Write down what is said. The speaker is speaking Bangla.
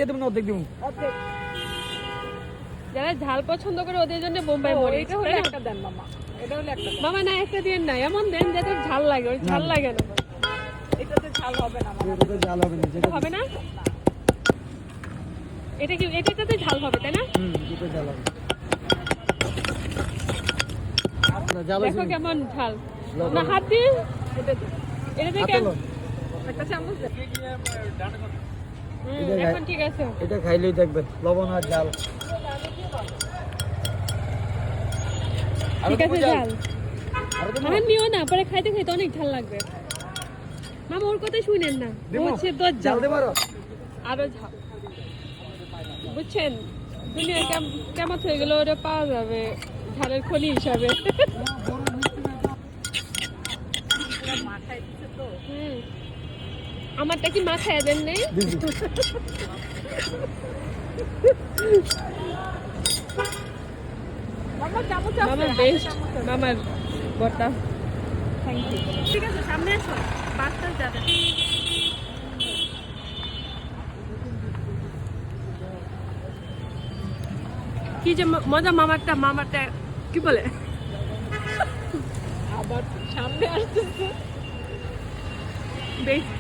দেবেন অর্ধেক দেবো। যারা ঝাল পছন্দ করে ওদের জন্য বোম্বাই মরিচ। এটা হলো একটা দেন মামা, এটা হলো একটা দেন। মামা না একটা দিয়ে না, এমন দেন যাতে ঝাল লাগে, ওই ঝাল লাগে না। এটাতে ঝাল হবে না মামা। এটাতে ঝাল হবে না, যেটা হবে না? এটা কি এটাতে ঝাল হবে তাই না? এটা ঝাল হবে। না ঝাল দেখো আছে। কেমন ঝাল। না হাত দিয়ে এটা থেকে একটা চামচ দেন। এখন ঠিক আছে। এটা খাইলেই দেখবেন লবণ আর ঝাল। ঠিক আছে ঝাল। আর নিও না, পরে খাইতে খাইতে অনেক ঝাল লাগবে। মামা ওর কথা শুনেন না, ও হচ্ছে তো ঝাল দে পারো। আরো ঝাল। বুঝছেন, দুনিয়া কেমন হয়ে গেল, ওটা পাওয়া যাবে ঝালের খনি হিসাবে। মাথায় দিছে তো। আমারটা কি মাথায় দেন নেই? মামা চামচ আছে? মামার বেস্ট, মামার বড়টা। Thank you. ঠিক আছে, সামনে আসো, বাসটা যাবে। কি যে মজা মামারটা, মামারটা কি বলে আবার সামনে আসতেছে। বেস্ট।